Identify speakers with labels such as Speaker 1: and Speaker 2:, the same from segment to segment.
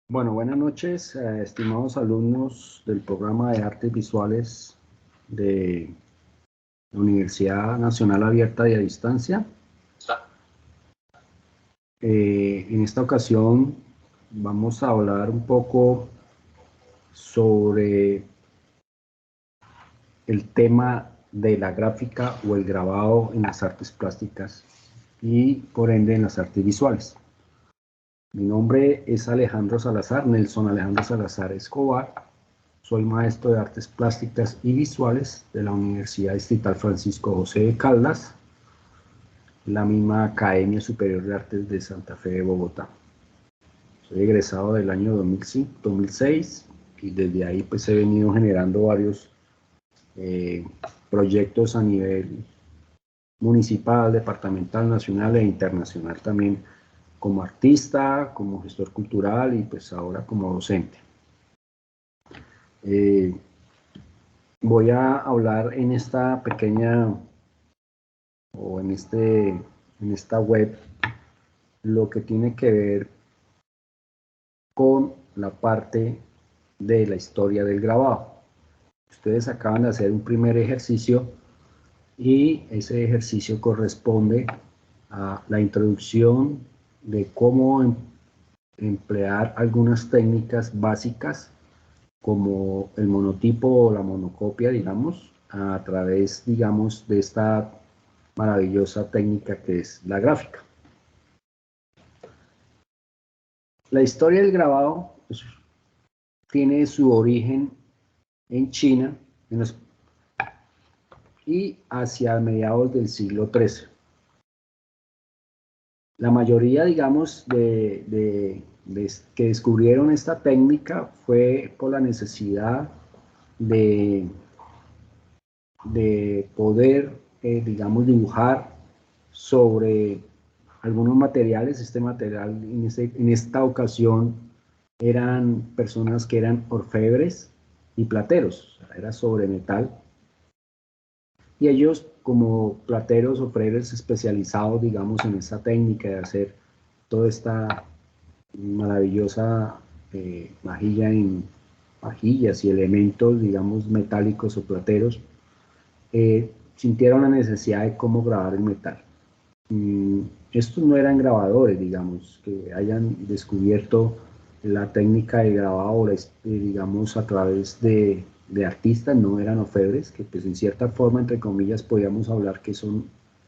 Speaker 1: Bueno, buenas noches, estimados alumnos del programa de Artes Visuales de la Universidad Nacional Abierta y a Distancia. En esta ocasión vamos a hablar un poco sobre el tema de la gráfica o el grabado en las artes plásticas y por ende en las artes visuales. Mi nombre es Alejandro Salazar, Nelson Alejandro Salazar Escobar. Soy maestro de Artes Plásticas y Visuales de la Universidad Distrital Francisco José de Caldas, la misma Academia Superior de Artes de Santa Fe de Bogotá. Soy egresado del año 2006 y desde ahí pues he venido generando varios proyectos a nivel municipal, departamental, nacional e internacional también, como artista, como gestor cultural y pues ahora como docente. Voy a hablar en esta pequeña o en esta web lo que tiene que ver con la parte de la historia del grabado. Ustedes acaban de hacer un primer ejercicio y ese ejercicio corresponde a la introducción de cómo emplear algunas técnicas básicas como el monotipo o la monocopia, digamos, a través, digamos, de esta maravillosa técnica que es la gráfica. La historia del grabado pues, tiene su origen en China y hacia mediados del siglo XIII. La mayoría, digamos, que descubrieron esta técnica fue por la necesidad de poder, digamos, dibujar sobre algunos materiales. Este material en esta ocasión eran personas que eran orfebres y plateros, o sea, era sobre metal. Y ellos, como plateros o orfebres especializados, digamos, en esta técnica de hacer toda esta maravillosa vajilla en vajillas y elementos, digamos, metálicos o plateros, sintieron la necesidad de cómo grabar el metal. Estos no eran grabadores, digamos, que hayan descubierto la técnica de grabado, digamos, a través de artistas, no eran orfebres, que pues en cierta forma, entre comillas, podríamos hablar que son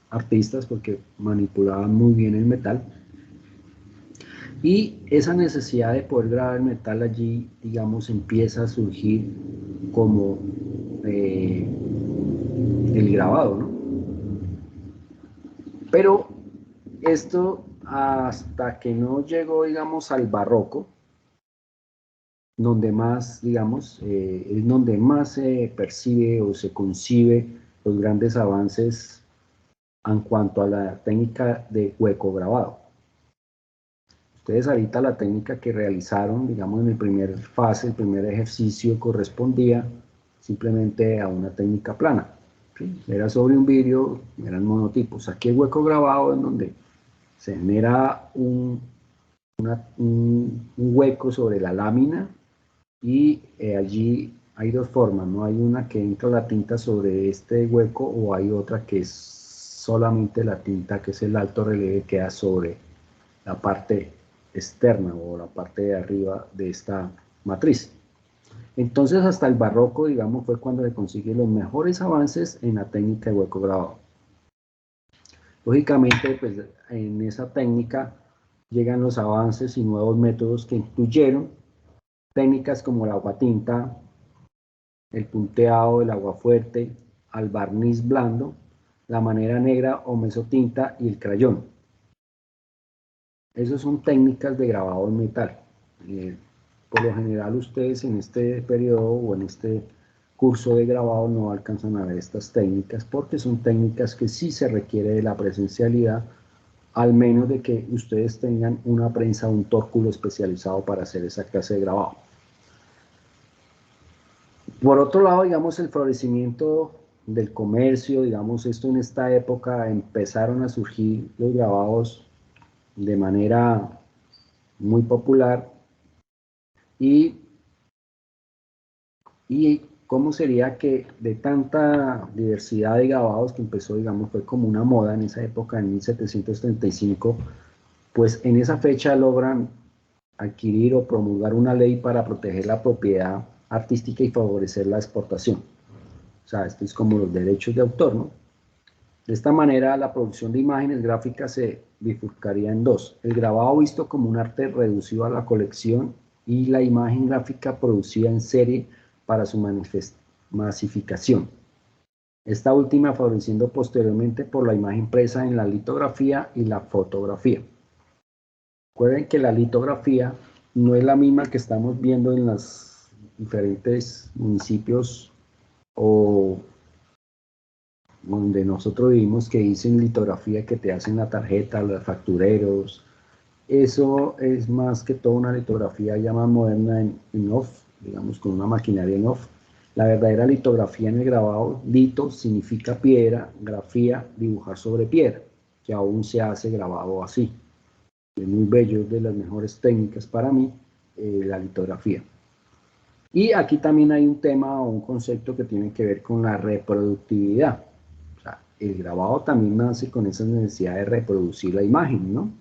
Speaker 1: artistas porque manipulaban muy bien el metal. Y esa necesidad de poder grabar el metal allí, digamos, empieza a surgir como el grabado, ¿no? Pero esto hasta que no llegó, digamos, al barroco, donde más, digamos, es donde más se percibe o se concibe los grandes avances en cuanto a la técnica de hueco grabado. Ustedes ahorita la técnica que realizaron, digamos, en el primer fase, el primer ejercicio correspondía simplemente a una técnica plana. ¿Sí? Era sobre un vidrio, eran monotipos. Aquí el hueco grabado es donde se genera un hueco sobre la lámina y allí hay dos formas, ¿no? Hay una que entra la tinta sobre este hueco o hay otra que es solamente la tinta, que es el alto relieve, que queda sobre la parte externa o la parte de arriba de esta matriz. Entonces hasta el barroco, digamos, fue cuando se consiguen los mejores avances en la técnica de hueco grabado. Lógicamente, pues en esa técnica llegan los avances y nuevos métodos que incluyeron técnicas como el aguatinta, el punteado, el aguafuerte, al barniz blando, la manera negra o mesotinta y el crayón. Esas son técnicas de grabado en metal. Por lo general ustedes en este periodo o en este curso de grabado no alcanzan a ver estas técnicas porque son técnicas que sí se requiere de la presencialidad, al menos de que ustedes tengan una prensa o un tórculo especializado para hacer esa clase de grabado. Por otro lado, digamos, el florecimiento del comercio, digamos, esto en esta época empezaron a surgir los grabados de manera muy popular y cómo sería que de tanta diversidad de grabados que empezó, digamos, fue como una moda en esa época, en 1735, pues en esa fecha logran adquirir o promulgar una ley para proteger la propiedad artística y favorecer la exportación. O sea, esto es como los derechos de autor, ¿no? De esta manera, la producción de imágenes gráficas se bifurcaría en dos: el grabado visto como un arte reducido a la colección y la imagen gráfica producida en serie para su masificación. Esta última favoreciendo posteriormente por la imagen impresa en la litografía y la fotografía. Recuerden que la litografía no es la misma que estamos viendo en los diferentes municipios o donde nosotros vivimos, que dicen litografía, que te hacen la tarjeta, los factureros. Eso es más que todo una litografía ya más moderna en off, digamos, con una maquinaria en off. La verdadera litografía en el grabado, lito significa piedra, grafía, dibujar sobre piedra, que aún se hace grabado así. Es muy bello, es de las mejores técnicas para mí, la litografía. Y aquí también hay un tema o un concepto que tiene que ver con la reproductividad. O sea, el grabado también nace con esa necesidad de reproducir la imagen, ¿no?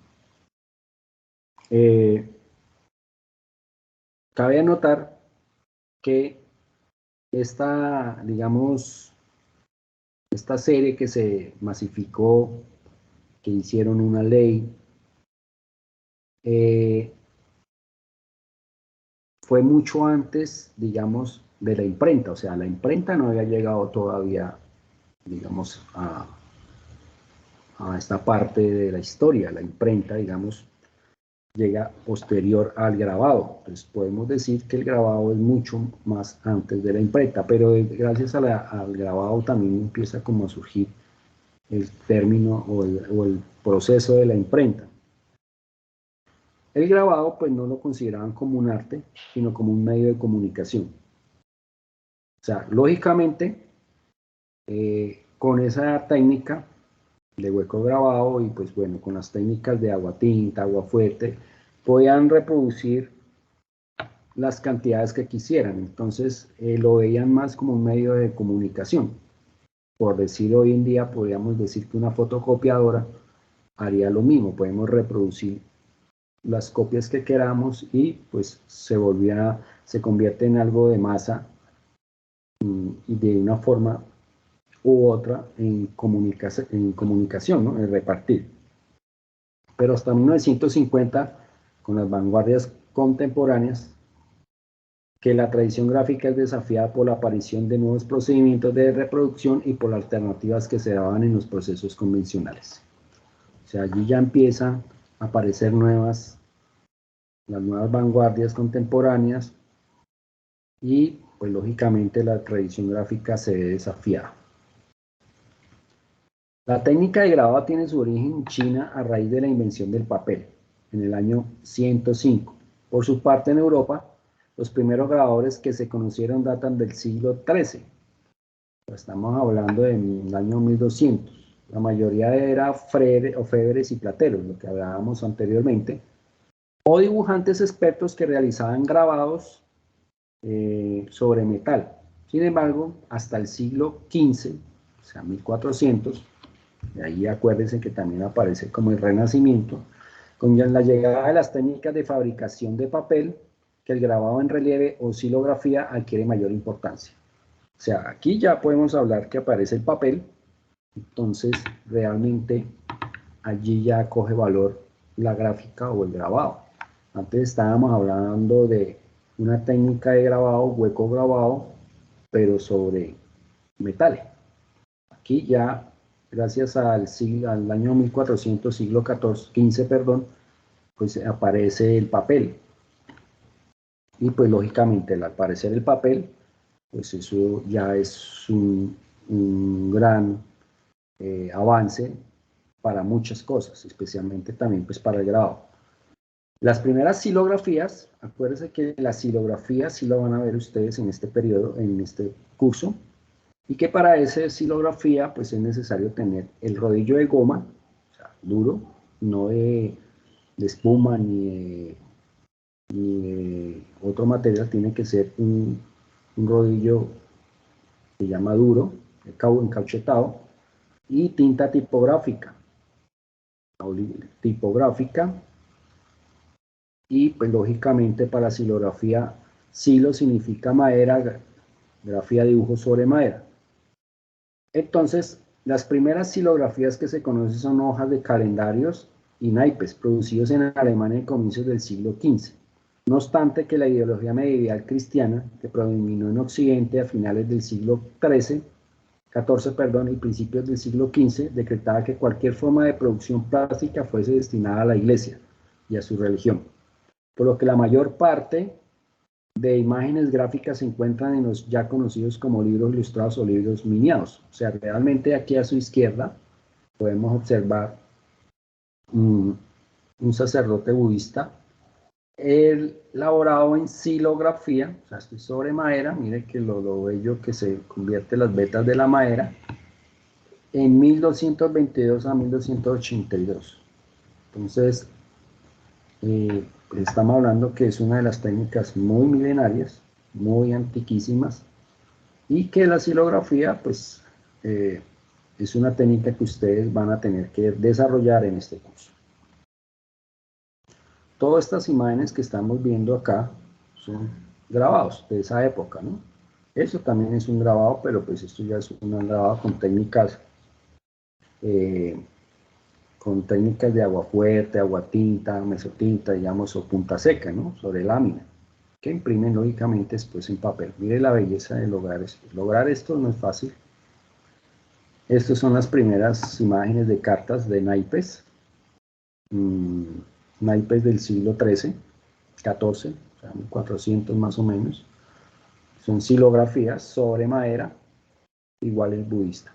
Speaker 1: Cabe anotar que digamos, esta serie que se masificó, que hicieron una ley, fue mucho antes, digamos, de la imprenta. O sea, la imprenta no había llegado todavía, digamos, a esta parte de la historia. La imprenta, digamos, llega posterior al grabado. Entonces podemos decir que el grabado es mucho más antes de la imprenta, pero gracias al grabado también empieza como a surgir el término o el proceso de la imprenta. El grabado pues no lo consideraban como un arte, sino como un medio de comunicación. O sea, lógicamente, con esa técnica de hueco grabado y pues bueno, con las técnicas de agua tinta, agua fuerte, podían reproducir las cantidades que quisieran. Entonces lo veían más como un medio de comunicación. Por decir, hoy en día podríamos decir que una fotocopiadora haría lo mismo. Podemos reproducir las copias que queramos y pues se convierte en algo de masa y de una forma u otra en comunicación, ¿no? En repartir. Pero hasta 1950, con las vanguardias contemporáneas, que la tradición gráfica es desafiada por la aparición de nuevos procedimientos de reproducción y por las alternativas que se daban en los procesos convencionales. O sea, allí ya empiezan a aparecer las nuevas vanguardias contemporáneas y, pues lógicamente, la tradición gráfica se ve desafiada. La técnica de grabado tiene su origen en China a raíz de la invención del papel, en el año 105. Por su parte, en Europa, los primeros grabadores que se conocieron datan del siglo XIII. Estamos hablando del año 1200. La mayoría era orfebres y plateros, lo que hablábamos anteriormente, o dibujantes expertos que realizaban grabados sobre metal. Sin embargo, hasta el siglo XV, o sea, 1400, de ahí acuérdense que también aparece como el Renacimiento, con la llegada de las técnicas de fabricación de papel, que el grabado en relieve o xilografía adquiere mayor importancia. O sea, aquí ya podemos hablar que aparece el papel, entonces realmente allí ya coge valor la gráfica o el grabado. Antes estábamos hablando de una técnica de grabado, hueco grabado, pero sobre metales. Aquí ya, gracias al año 1400, siglo XV, perdón, pues aparece el papel. Y pues lógicamente al aparecer el papel, pues eso ya es un gran avance para muchas cosas, especialmente también pues para el grabado. Las primeras xilografías, acuérdense que la xilografía sí lo van a ver ustedes en este periodo, en este curso, y que para esa xilografía pues es necesario tener el rodillo de goma, o sea, duro, no de espuma ni y otro material tiene que ser un rodillo que se llama duro, encauchetado, y tinta tipográfica, y pues lógicamente para silografía, silo significa madera, grafía dibujo sobre madera. Entonces, las primeras silografías que se conocen son hojas de calendarios y naipes, producidos en Alemania en comienzos del siglo XV. No obstante que la ideología medieval cristiana, que predominó en Occidente a finales del siglo XIV y principios del siglo XV, decretaba que cualquier forma de producción plástica fuese destinada a la Iglesia y a su religión, por lo que la mayor parte de imágenes gráficas se encuentran en los ya conocidos como libros ilustrados o libros miniados. O sea, realmente aquí a su izquierda podemos observar un sacerdote budista elaborado en silografía, o sea, esto es sobre madera, mire que lo bello que se convierte las vetas de la madera, en 1222 a 1282. Entonces, pues estamos hablando que es una de las técnicas muy milenarias, muy antiquísimas, y que la silografía, pues, es una técnica que ustedes van a tener que desarrollar en este curso. Todas estas imágenes que estamos viendo acá son grabados de esa época, ¿no? Eso también es un grabado, pero pues esto ya es un grabado con técnicas de agua fuerte, agua tinta, mesotinta, digamos, o punta seca, ¿no? Sobre lámina, que imprimen lógicamente después en papel. Mire la belleza de lograr esto. Lograr esto no es fácil. Estas son las primeras imágenes de cartas de naipes, naipes del siglo XIII, XIV, o sea, 1400 más o menos. Son silografías sobre madera, igual el budista.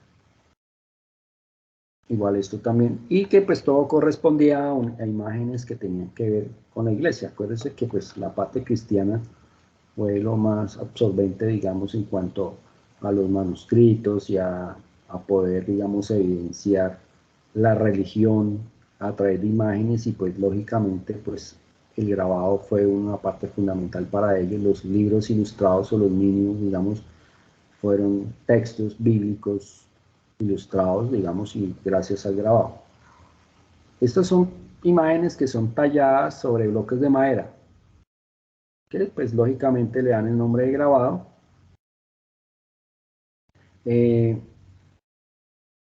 Speaker 1: Igual esto también, y que pues todo correspondía a imágenes que tenían que ver con la iglesia. Acuérdense que pues la parte cristiana fue lo más absorbente, digamos, en cuanto a los manuscritos y a poder, digamos, evidenciar la religión a través de imágenes, y pues lógicamente pues el grabado fue una parte fundamental para ellos. Los libros ilustrados o los mínimos, digamos, fueron textos bíblicos ilustrados, digamos, y gracias al grabado. Estas son imágenes que son talladas sobre bloques de madera, que pues lógicamente le dan el nombre de grabado,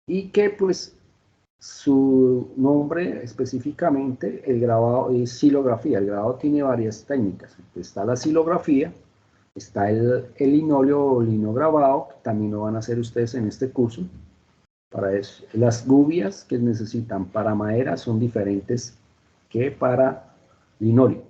Speaker 1: y que pues su nombre específicamente, el grabado es silografía. El grabado tiene varias técnicas. Está la silografía, está el linóleo o linograbado, que también lo van a hacer ustedes en este curso. Para eso, las gubias que necesitan para madera son diferentes que para linóleo.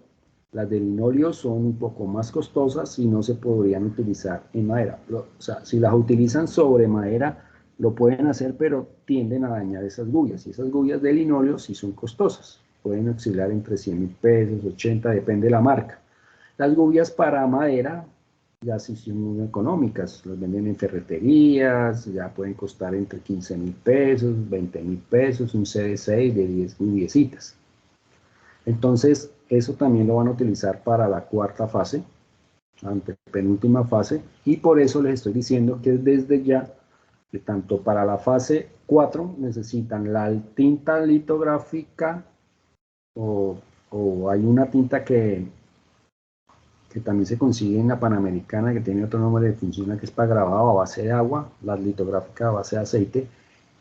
Speaker 1: Las de linóleo son un poco más costosas y no se podrían utilizar en madera. O sea, si las utilizan sobre madera, lo pueden hacer, pero tienden a dañar esas gubias. Y esas gubias de linóleo sí son costosas. Pueden oscilar entre 100.000 pesos, 80, depende de la marca. Las gubias para madera ya sí son muy económicas, las venden en ferreterías, ya pueden costar entre 15.000 pesos, 20.000 pesos, un CD6 de 10 gubiecitas. Entonces, eso también lo van a utilizar para la cuarta fase, penúltima fase, y por eso les estoy diciendo que desde ya, que tanto para la fase 4 necesitan la tinta litográfica, o hay una tinta que también se consigue en la Panamericana, que tiene otro nombre de funciona, que es para grabado a base de agua, las litográficas a base de aceite.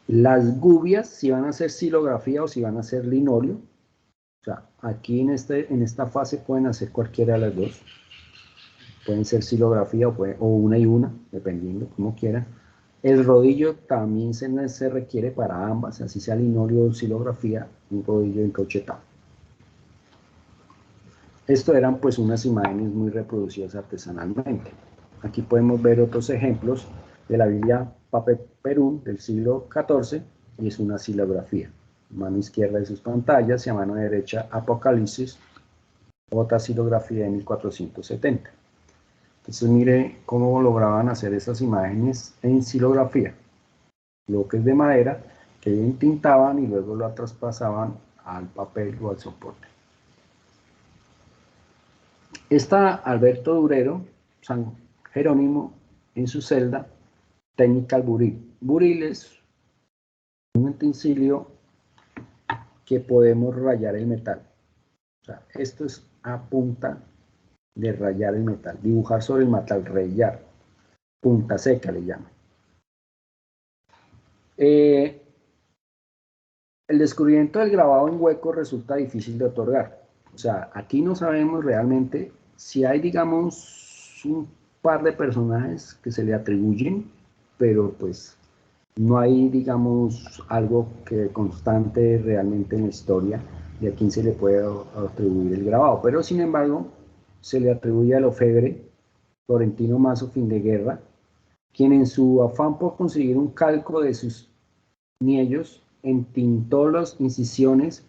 Speaker 1: Las gubias, si van a hacer silografía o si van a hacer linóleo. O sea, aquí en esta fase pueden hacer cualquiera de las dos. Pueden ser silografía o una y una, dependiendo como quieran. El rodillo también se requiere para ambas, así sea linóleo o silografía, un rodillo encauchetado. Esto eran pues unas imágenes muy reproducidas artesanalmente. Aquí podemos ver otros ejemplos de la Biblia Perú del siglo XIV, y es una silografía. Mano izquierda de sus pantallas y a mano derecha Apocalipsis, otra silografía de 1470. Entonces mire cómo lograban hacer esas imágenes en silografía. Bloques de madera que entintaban y luego lo traspasaban al papel o al soporte. Está Alberto Durero, San Jerónimo, en su celda, técnica al buril. Buril es un utensilio que podemos rayar el metal. O sea, esto es a punta de rayar el metal, dibujar sobre el metal, rayar, punta seca le llaman. El descubrimiento del grabado en hueco resulta difícil de otorgar. O sea, aquí no sabemos realmente si hay, digamos, un par de personajes que se le atribuyen, pero pues no hay, digamos, algo que constante realmente en la historia de a quién se le puede atribuir el grabado. Pero sin embargo, se le atribuye al orfebre Florentino Mazo Findeguerra, quien en su afán por conseguir un calco de sus niellos entintó las incisiones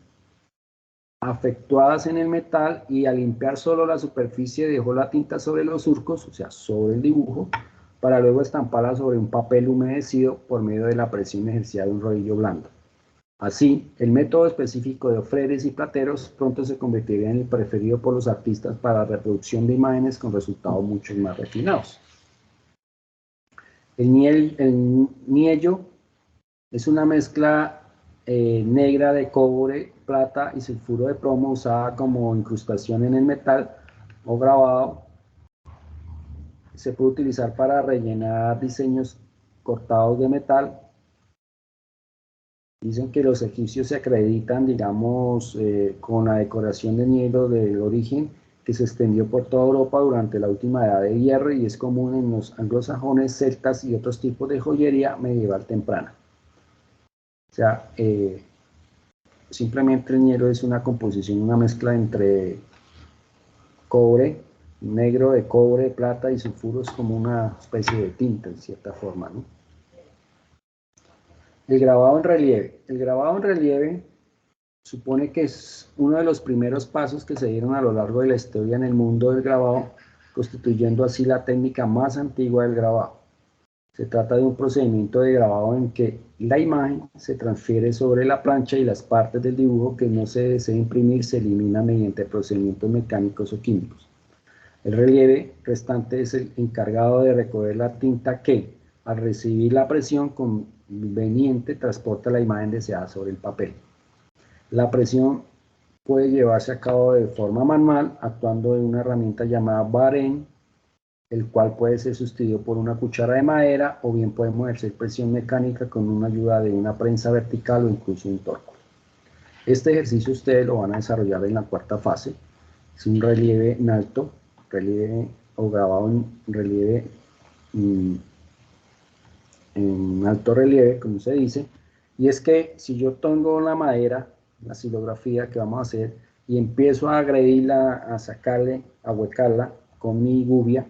Speaker 1: afectuadas en el metal y al limpiar solo la superficie dejó la tinta sobre los surcos, o sea, sobre el dibujo, para luego estamparla sobre un papel humedecido por medio de la presión ejercida de un rodillo blando. Así, el método específico de orfebres y plateros pronto se convertiría en el preferido por los artistas para la reproducción de imágenes con resultados mucho más refinados. El niello es una mezcla negra de cobre, plata y sulfuro de plomo usada como incrustación en el metal o grabado. Se puede utilizar para rellenar diseños cortados de metal. Dicen que los egipcios se acreditan, digamos, con la decoración de nielo del origen que se extendió por toda Europa durante la última edad de hierro y es común en los anglosajones, celtas y otros tipos de joyería medieval temprana. O sea, simplemente el nielo es una composición, una mezcla entre cobre, negro de cobre, plata y sulfuro, es como una especie de tinta en cierta forma, ¿no? El grabado en relieve. El grabado en relieve supone que es uno de los primeros pasos que se dieron a lo largo de la historia en el mundo del grabado, constituyendo así la técnica más antigua del grabado. Se trata de un procedimiento de grabado en que la imagen se transfiere sobre la plancha y las partes del dibujo que no se desea imprimir se eliminan mediante procedimientos mecánicos o químicos. El relieve restante es el encargado de recoger la tinta que, al recibir la presión conveniente, transporta la imagen deseada sobre el papel. La presión puede llevarse a cabo de forma manual, actuando de una herramienta llamada barén, el cual puede ser sustituido por una cuchara de madera, o bien podemos ejercer presión mecánica con una ayuda de una prensa vertical o incluso un torco. Este ejercicio ustedes lo van a desarrollar en la cuarta fase. Es un relieve en alto, relieve o grabado en relieve en alto relieve, como se dice, y es que si yo tengo la madera, la silografía que vamos a hacer, y empiezo a agredirla, a sacarle, a huecarla con mi gubia,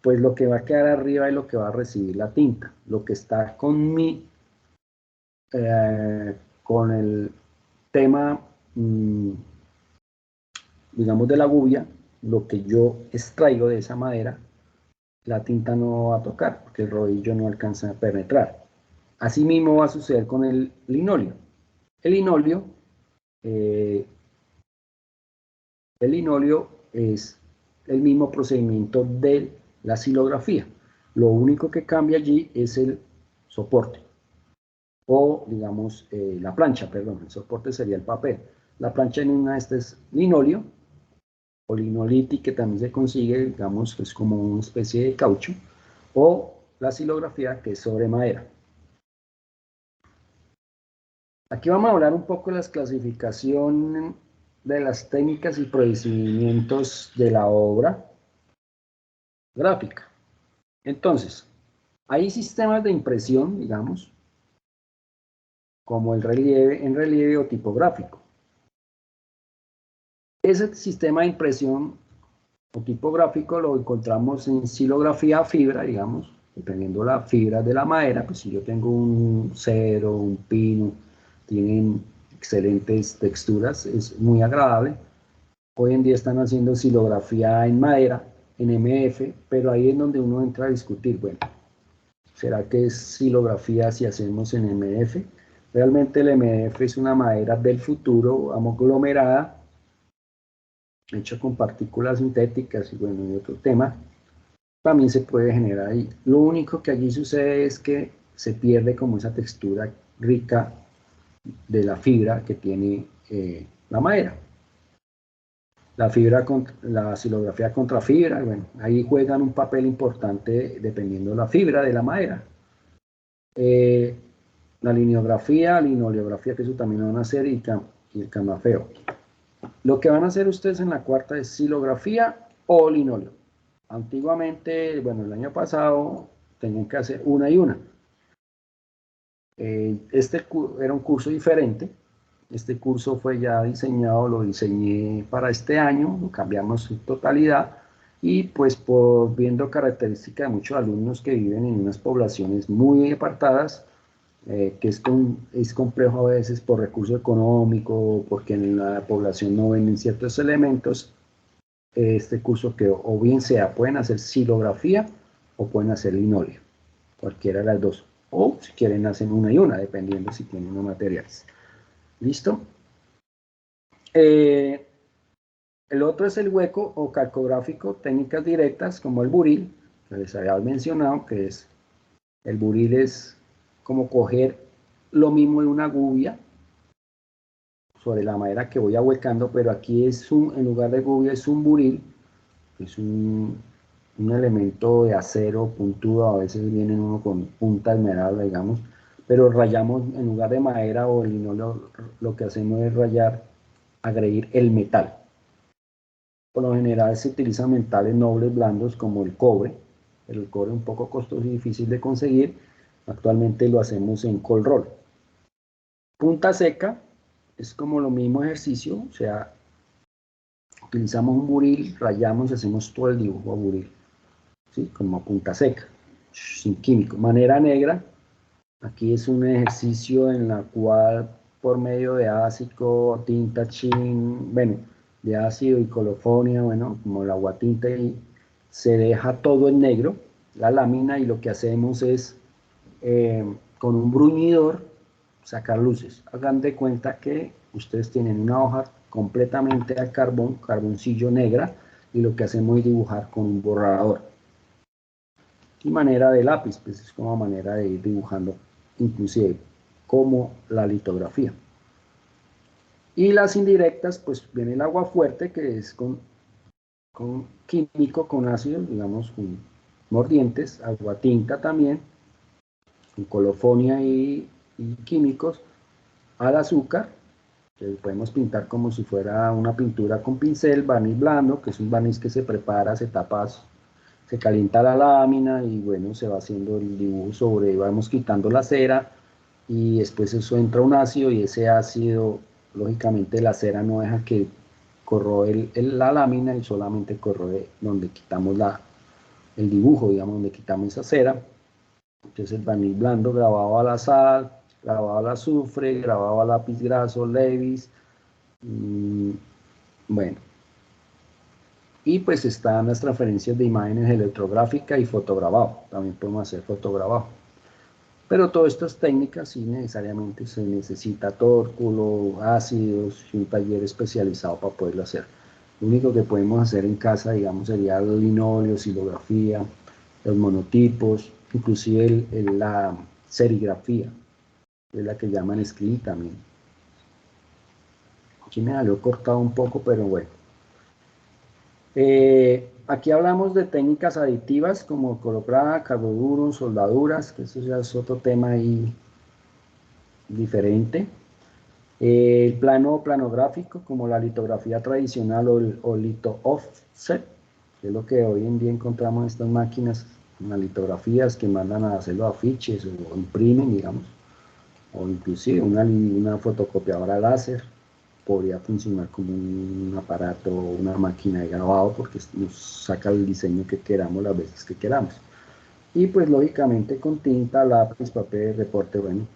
Speaker 1: pues lo que va a quedar arriba es lo que va a recibir la tinta. Lo que está con con el tema, digamos, de la gubia, lo que yo extraigo de esa madera, la tinta no va a tocar, porque el rodillo no alcanza a penetrar. Asimismo va a suceder con el linóleo. El linóleo, es el mismo procedimiento de la silografía. Lo único que cambia allí es el soporte, o digamos la plancha, perdón, el soporte sería el papel. La plancha en una de estas es linóleo, o linoliti, que también se consigue, digamos, es como una especie de caucho, o la silografía, que es sobre madera. Aquí vamos a hablar un poco de la clasificación de las técnicas y procedimientos de la obra gráfica. Entonces, hay sistemas de impresión, digamos, como el relieve, en relieve o tipográfico. Ese sistema de impresión o tipográfico lo encontramos en silografía a fibra, digamos, dependiendo la fibra de la madera, pues si yo tengo un cedro, un pino, tienen excelentes texturas, es muy agradable. Hoy en día están haciendo silografía en madera, en MF, pero ahí es donde uno entra a discutir, bueno, ¿será que es silografía si hacemos en MF? Realmente el MF es una madera del futuro aglomerada hecho con partículas sintéticas y bueno, y otro tema, también se puede generar ahí. Lo único que allí sucede es que se pierde como esa textura rica de la fibra que tiene la madera. La xilografía contra fibra, bueno, ahí juegan un papel importante dependiendo de la fibra de la madera. La lineografía, linoleografía, que eso también lo van a hacer, y el camafeo. Lo que van a hacer ustedes en la cuarta es xilografía o linóleo. Antiguamente, bueno, el año pasado tenían que hacer una y una. Este era un curso diferente. Este curso fue ya diseñado, lo diseñé para este año, lo cambiamos en totalidad y pues por viendo características de muchos alumnos que viven en unas poblaciones muy apartadas, que es complejo a veces por recurso económico, porque en la población no ven ciertos elementos, este curso que o bien sea, pueden hacer xilografía o pueden hacer linóleo, cualquiera de las dos, o si quieren hacen una y una, dependiendo si tienen los materiales. ¿Listo? El otro es el hueco o calcográfico, técnicas directas como el buril, que les había mencionado, que es, el buril es como coger lo mismo de una gubia sobre la madera que voy ahuecando, pero aquí es en lugar de gubia es un buril, es un elemento de acero puntudo, a veces viene uno con punta esmeralda, digamos, pero rayamos en lugar de madera o linóleo, lo que hacemos es rayar, agredir el metal. Por lo general se utilizan metales nobles blandos como el cobre, pero el cobre es un poco costoso y difícil de conseguir. Actualmente lo hacemos en cold roll. Punta seca es como lo mismo ejercicio, o sea, utilizamos un buril, rayamos y hacemos todo el dibujo a buril, ¿sí? Como punta seca, sin químico. Manera negra, aquí es un ejercicio en la cual por medio de ácido, tinta chin, bueno, de ácido y colofonia, bueno, como el aguatinta, y se deja todo en negro, la lámina, y lo que hacemos es con un bruñidor sacar luces. Hagan de cuenta que ustedes tienen una hoja completamente al carbón, carboncillo negra, y lo que hacemos es dibujar con un borrador. Y manera de lápiz, pues es como manera de ir dibujando, inclusive como la litografía. Y las indirectas, pues viene el agua fuerte, que es con químico, con ácido, digamos, con mordientes, agua tinta también, con colofonia y químicos, al azúcar, que podemos pintar como si fuera una pintura con pincel, barniz blando, que es un barniz que se prepara, se tapa, se calienta la lámina y bueno, se va haciendo el dibujo sobre, vamos quitando la cera y después eso entra un ácido y ese ácido, lógicamente la cera no deja que corroe la lámina y solamente corroe donde quitamos el dibujo, digamos, donde quitamos esa cera. Entonces el barniz blando grabado a la sal, grabado al azufre, grabado a lápiz graso, Levis, bueno. Y pues están las transferencias de imágenes electrográfica y fotograbado. También podemos hacer fotograbado. Pero todas estas técnicas sí necesariamente se necesita tórculo, ácidos y un taller especializado para poderlo hacer. Lo único que podemos hacer en casa, digamos, sería el linóleo, xilografía, los monotipos, inclusive la serigrafía, que es la que llaman screen también. Aquí me salió cortado un poco, pero bueno. Aquí hablamos de técnicas aditivas como colocrada, carboduros, soldaduras, que eso ya es otro tema ahí diferente. El planográfico, como la litografía tradicional o lito offset, que es lo que hoy en día encontramos en estas máquinas, las litografías que mandan a hacer los afiches o imprimen, digamos, o inclusive una fotocopiadora láser podría funcionar como un aparato o una máquina de grabado porque nos saca el diseño que queramos las veces que queramos. Y pues lógicamente con tinta, lápiz, papel, reporte, bueno.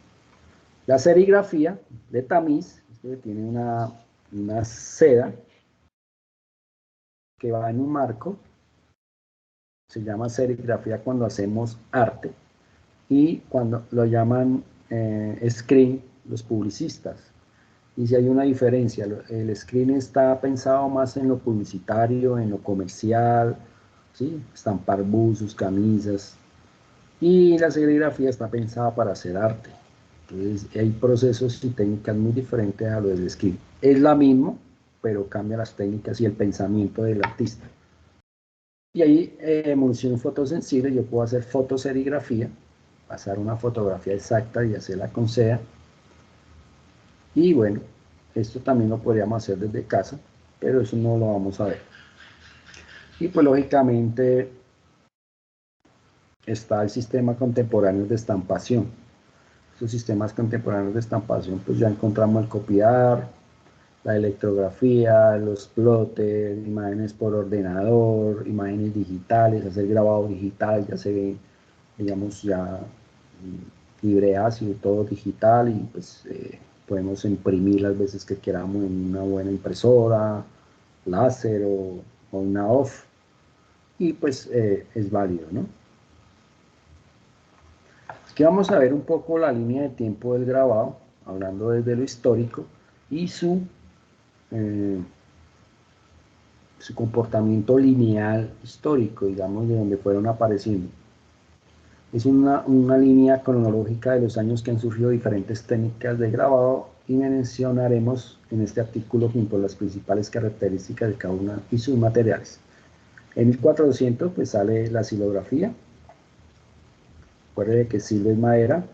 Speaker 1: La serigrafía de tamiz, que tiene una seda que va en un marco, se llama serigrafía cuando hacemos arte y cuando lo llaman screen los publicistas. Y si hay una diferencia, el screen está pensado más en lo publicitario, en lo comercial, ¿sí? Estampar buzos, camisas, y la serigrafía está pensada para hacer arte. Entonces hay procesos y técnicas muy diferentes a lo del screen. Es la misma, pero cambia las técnicas y el pensamiento del artista. Y ahí, emulsión fotosensible, yo puedo hacer fotoserigrafía, pasar una fotografía exacta y hacerla con seda. Y bueno, esto también lo podríamos hacer desde casa, pero eso no lo vamos a ver. Y pues lógicamente está el sistema contemporáneo de estampación. Estos sistemas contemporáneos de estampación, pues ya encontramos el copiar, la electrografía, los plotters, imágenes por ordenador, imágenes digitales, hacer grabado digital, ya se ve, digamos, ya libreas y todo digital, y pues podemos imprimir las veces que queramos en una buena impresora, láser o una OFF, y pues es válido, ¿no? Aquí vamos a ver un poco la línea de tiempo del grabado, hablando desde lo histórico, y eh, su comportamiento lineal histórico, digamos, de donde fueron apareciendo. Es una línea cronológica de los años que han surgido diferentes técnicas de grabado, y mencionaremos en este artículo junto a las principales características de cada una y sus materiales. En 1400 pues sale la silografía. Recuerde que silo es madera.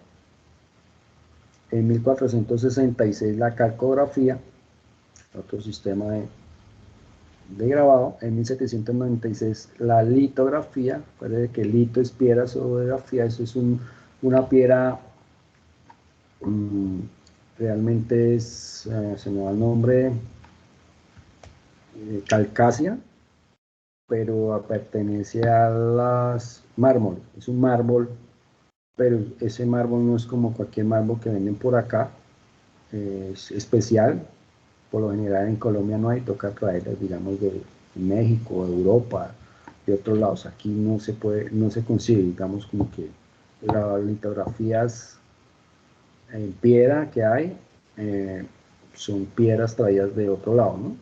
Speaker 1: En 1466 la calcografía, otro sistema de grabado. En 1796 la litografía. Recuerde que lito es piedra sobre grafía. Eso es una piedra, realmente es, se me va el nombre, calcácea, pero pertenece a las mármol. Es un mármol, pero ese mármol no es como cualquier mármol que venden por acá. Es especial. Por lo general en Colombia no hay, toca traerlas, digamos, de México, de Europa, de otros lados. Aquí no se puede, no se consigue, digamos, como que las litografías en piedra que hay son piedras traídas de otro lado, ¿no?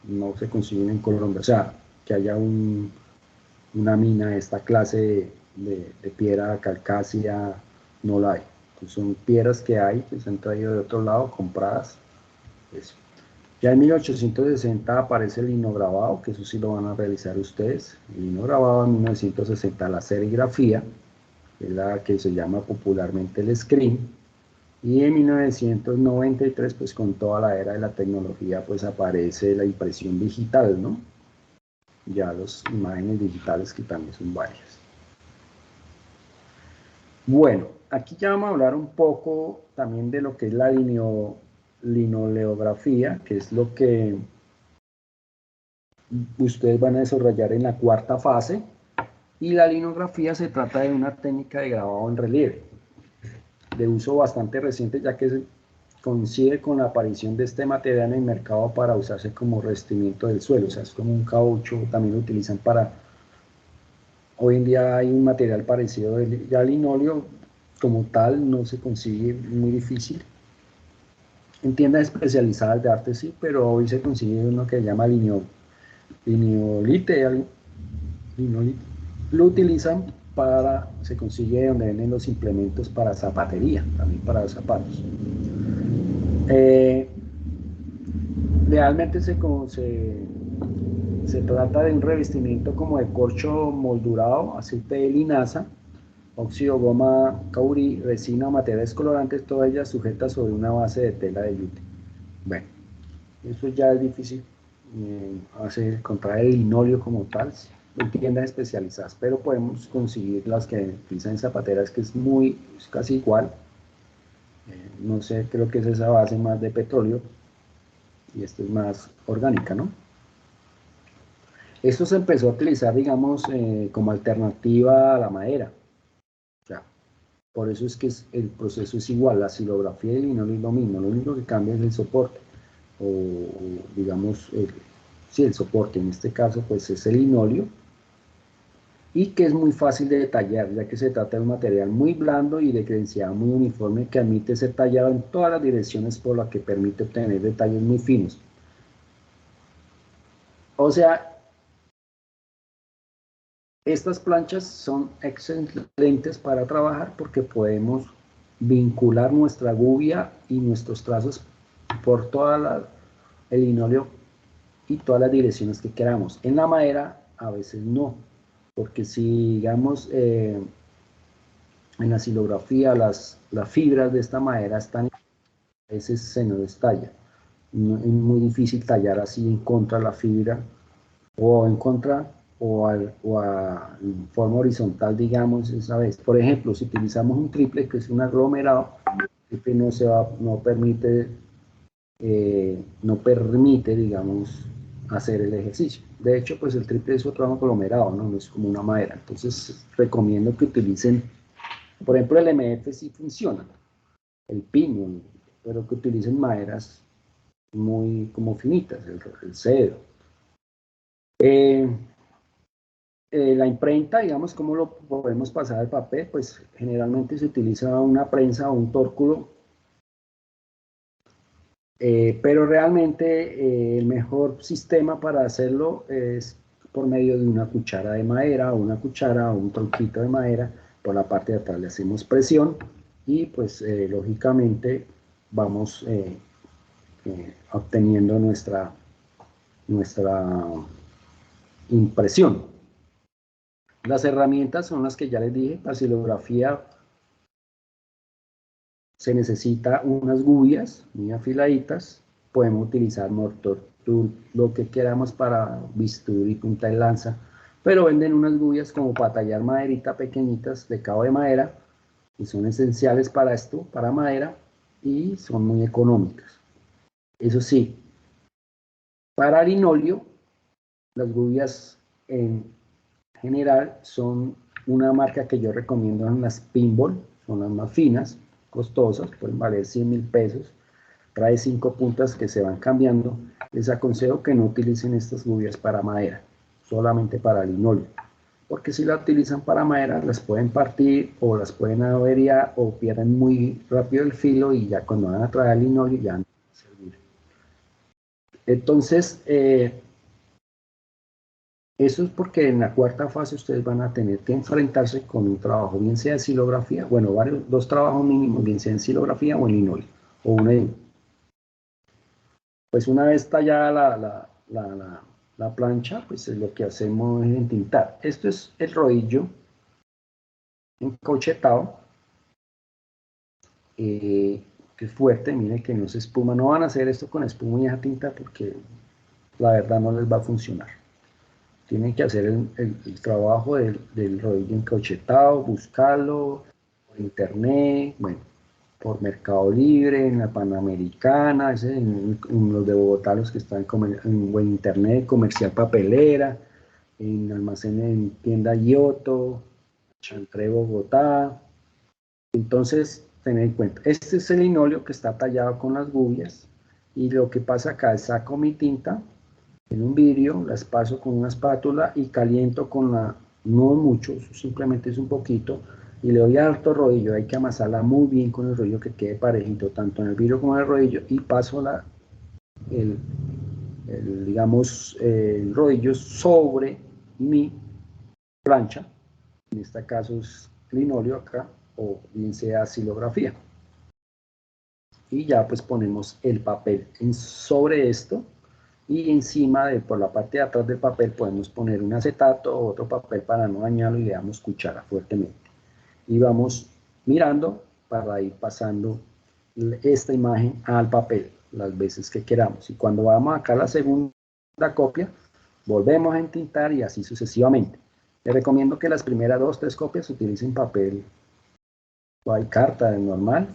Speaker 1: No se consiguen en Colombia. O sea, que haya una mina de esta clase de piedra calcácea, no la hay. Pues son piedras que hay, que se han traído de otro lado, compradas. Eso. Ya en 1860 aparece el linograbado, que eso sí lo van a realizar ustedes. El linograbado, en 1960 la serigrafía, que es la que se llama popularmente el screen. Y en 1993, pues con toda la era de la tecnología, pues aparece la impresión digital, ¿no? Ya las imágenes digitales, que también son varias. Bueno, aquí ya vamos a hablar un poco también de lo que es la linoleografía, que es lo que ustedes van a desarrollar en la cuarta fase. Y la linografía se trata de una técnica de grabado en relieve, de uso bastante reciente, ya que coincide con la aparición de este material en el mercado para usarse como revestimiento del suelo. O sea, es como un caucho, también lo utilizan para... Hoy en día hay un material parecido, ya el linóleo como tal no se consigue, muy difícil. En tiendas especializadas de arte sí, pero hoy se consigue uno que se llama lineolite, lo utilizan para, se consigue donde venden los implementos para zapatería, también para los zapatos. Realmente se trata de un revestimiento como de corcho moldurado, aceite de linaza, óxido goma caurí, resina, materiales colorantes, todas ellas sujetas sobre una base de tela de yute. Bueno, eso ya es difícil encontrar el linóleo como tal en tiendas especializadas, pero podemos conseguir las que utilizan en zapateras, que es casi igual. No sé, creo que es esa base más de petróleo y esta es más orgánica, ¿no? Esto se empezó a utilizar, digamos, como alternativa a la madera. O sea, por eso es que el proceso es igual, la silografía y el linóleo es lo mismo, lo único que cambia es el soporte, o digamos, sí, el soporte, en este caso, pues es el linóleo, y que es muy fácil de detallar, ya que se trata de un material muy blando y de densidad muy uniforme que admite ser tallado en todas las direcciones, por lo que permite obtener detalles muy finos. O sea, estas planchas son excelentes para trabajar porque podemos vincular nuestra gubia y nuestros trazos por toda el linóleo y todas las direcciones que queramos. En la madera a veces no, porque si digamos en la silografía las fibras de esta madera están, a veces se nos estalla. No, es muy difícil tallar así en contra de la fibra o en contra en forma horizontal, digamos, esa vez. Por ejemplo, si utilizamos un triple, que es un aglomerado, el triple no permite, digamos, hacer el ejercicio. De hecho, pues el triple es otro aglomerado, no es como una madera. Entonces, recomiendo que utilicen, por ejemplo, el MF sí funciona, el piño, pero que utilicen maderas muy como finitas, el cedro. La imprenta, digamos, ¿cómo lo podemos pasar al papel? Pues generalmente se utiliza una prensa o un tórculo, pero realmente el mejor sistema para hacerlo es por medio de una cuchara de madera o una cuchara o un tronquito de madera. Por la parte de atrás le hacemos presión y pues lógicamente vamos obteniendo nuestra impresión. Las herramientas son las que ya les dije. Para silografía se necesita unas gubias muy afiladitas. Podemos utilizar mortor tool, lo que queramos para bisturí, punta de lanza, pero venden unas gubias como para tallar maderita pequeñitas de cabo de madera, y son esenciales para esto, para madera, y son muy económicas. Eso sí, para linóleo, las gubias en general son una marca que yo recomiendo, en las Pinball, son las más finas, costosas, pueden valer 100.000 pesos, trae 5 puntas que se van cambiando. Les aconsejo que no utilicen estas gubias para madera, solamente para linóleo, porque si la utilizan para madera las pueden partir o las pueden averiar o pierden muy rápido el filo y ya cuando van a traer linóleo ya no van a servir. Entonces, eso es porque en la cuarta fase ustedes van a tener que enfrentarse con un trabajo, bien sea en silografía, bueno, dos trabajos mínimos, bien sea en silografía o en linóleo, o pues una vez tallada la plancha, pues lo que hacemos es entintar. Esto es el rodillo encauchetado, que es fuerte, miren que no se espuma. No van a hacer esto con espuma y esa tinta porque la verdad no les va a funcionar. Tienen que hacer el trabajo del rodillo encauchetado, buscarlo por internet, bueno, por Mercado Libre, en la Panamericana, en los de Bogotá, los que están en internet, Comercial Papelera, en almacenes, en tienda Giotto, Chantré Bogotá. Entonces, tened en cuenta, este es el linóleo que está tallado con las gubias, y lo que pasa acá es saco mi tinta en un vidrio, las paso con una espátula y caliento con no mucho, simplemente es un poquito, y le doy harto rodillo. Hay que amasarla muy bien con el rodillo, que quede parejito, tanto en el vidrio como en el rodillo, y paso digamos, el rodillo sobre mi plancha, en este caso es linóleo acá, o bien sea silografía. Y ya pues ponemos el papel sobre esto, y encima, por la parte de atrás del papel, podemos poner un acetato o otro papel para no dañarlo, y le damos cuchara fuertemente. Y vamos mirando para ir pasando esta imagen al papel las veces que queramos. Y cuando vamos acá a la segunda copia, volvemos a entintar y así sucesivamente. Les recomiendo que las primeras 2 o 3 copias utilicen papel o hay carta normal,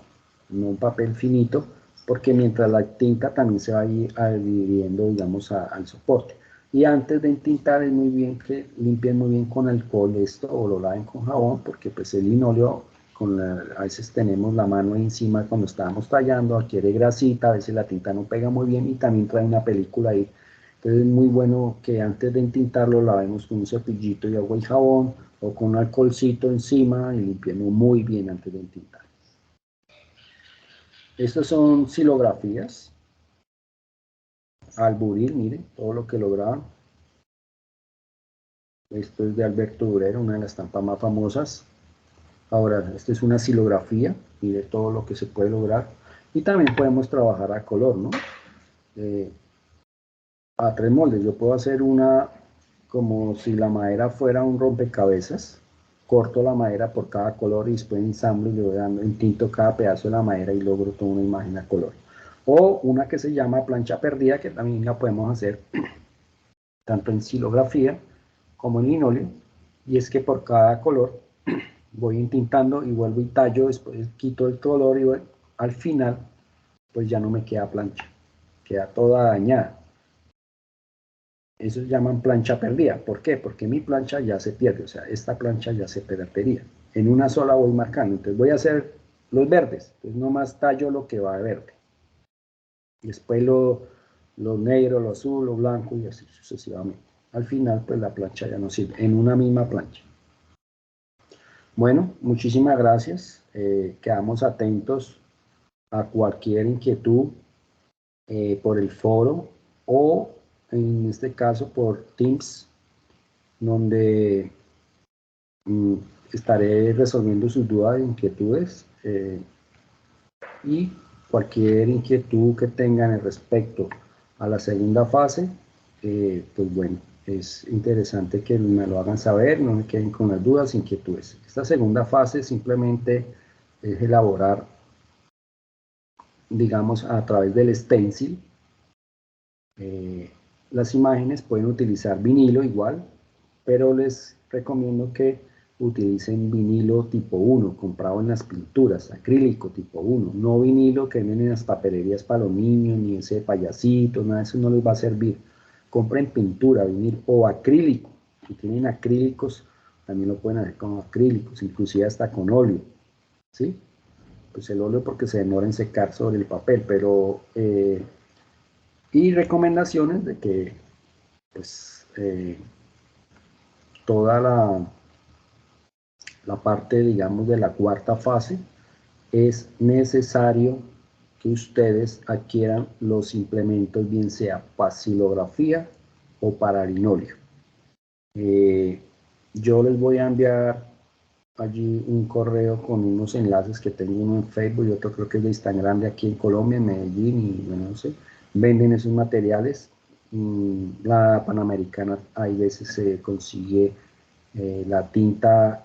Speaker 1: no un papel finito, porque mientras la tinta también se va a ir adhiriendo, digamos, al soporte. Y antes de entintar es muy bien que limpien muy bien con alcohol esto, o lo laven con jabón, porque pues el linóleo, a veces tenemos la mano encima cuando estábamos tallando, adquiere grasita, a veces la tinta no pega muy bien y también trae una película ahí Entonces es muy bueno que antes de entintarlo lavemos con un cepillito y agua y jabón o con un alcoholcito encima y limpiemos muy bien antes de entintar. Estas son xilografías al buril, miren todo lo que lograban. Esto es de Alberto Durero, una de las estampas más famosas. Ahora, esta es una xilografía, mire todo lo que se puede lograr. Y también podemos trabajar a color, ¿no? A 3 moldes. Yo puedo hacer una como si la madera fuera un rompecabezas. Corto la madera por cada color y después ensamblo y le voy dando entinto cada pedazo de la madera y logro toda una imagen a color. O una que se llama plancha perdida, que también la podemos hacer tanto en xilografía como en linóleo. Y es que por cada color voy entintando y vuelvo y tallo, después quito el color y al final pues ya no me queda plancha, queda toda dañada. Eso se llaman plancha perdida. ¿Por qué? Porque mi plancha ya se pierde, o sea, esta plancha ya se perdería. En una sola voy marcando, entonces voy a hacer los verdes, entonces nomás tallo lo que va de verde. Después lo negro, lo azul, lo blanco y así sucesivamente. Al final pues la plancha ya no sirve, en una misma plancha. Bueno, muchísimas gracias. Quedamos atentos a cualquier inquietud por el foro o en este caso por Teams, donde estaré resolviendo sus dudas e inquietudes y cualquier inquietud que tengan respecto a la segunda fase, pues bueno, es interesante que me lo hagan saber, no me queden con las dudas, inquietudes. Esta segunda fase simplemente es elaborar, digamos, a través del stencil. Las imágenes pueden utilizar vinilo igual, pero les recomiendo que utilicen vinilo tipo 1, comprado en las pinturas, acrílico tipo 1, no vinilo que venden en las papelerías para los niños, ni ese payasito, nada de eso no les va a servir. Compren pintura, vinilo o acrílico. Si tienen acrílicos, también lo pueden hacer con acrílicos, inclusive hasta con óleo, ¿sí? Pues el óleo porque se demora en secar sobre el papel, pero y recomendaciones de que pues toda la parte, digamos, de la cuarta fase, es necesario que ustedes adquieran los implementos, bien sea para xilografía o para linóleo. Yo les voy a enviar allí un correo con unos enlaces que tengo, uno en Facebook y otro creo que es de Instagram de aquí en Colombia, en Medellín, y bueno, no sé, venden esos materiales. La Panamericana hay veces se consigue la tinta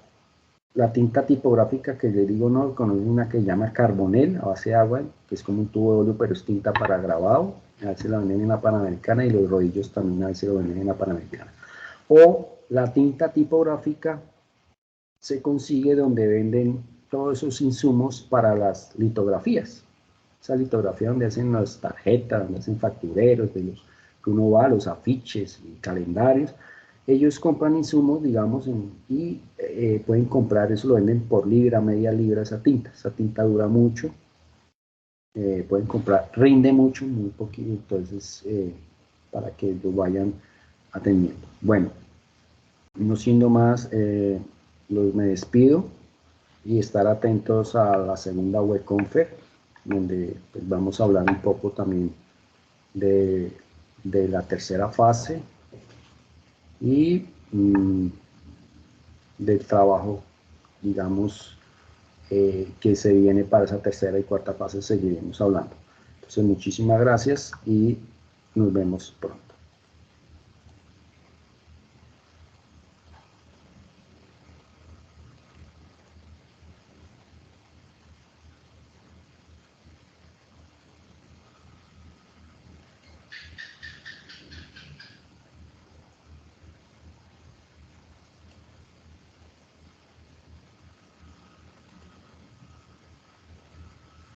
Speaker 1: tipográfica que le digo, no, con una que se llama Carbonel a base de agua, que es como un tubo de óleo, pero es tinta para grabado. A veces la venden en la Panamericana y los rodillos también a veces lo venden en la Panamericana. O la tinta tipográfica se consigue donde venden todos esos insumos para las litografías. Esa litografía donde hacen las tarjetas, donde hacen factureros, de los que uno va, los afiches y calendarios. Ellos compran insumos, digamos, y pueden comprar, eso lo venden por libra, media libra esa tinta dura mucho, pueden comprar, rinde mucho, muy poquito, entonces para que lo vayan atendiendo. Bueno, no siendo más, me despido y estar atentos a la segunda webconfer, donde pues, vamos a hablar un poco también de la tercera fase y del trabajo, digamos, que se viene para esa tercera y cuarta fase, seguiremos hablando. Entonces, muchísimas gracias y nos vemos pronto.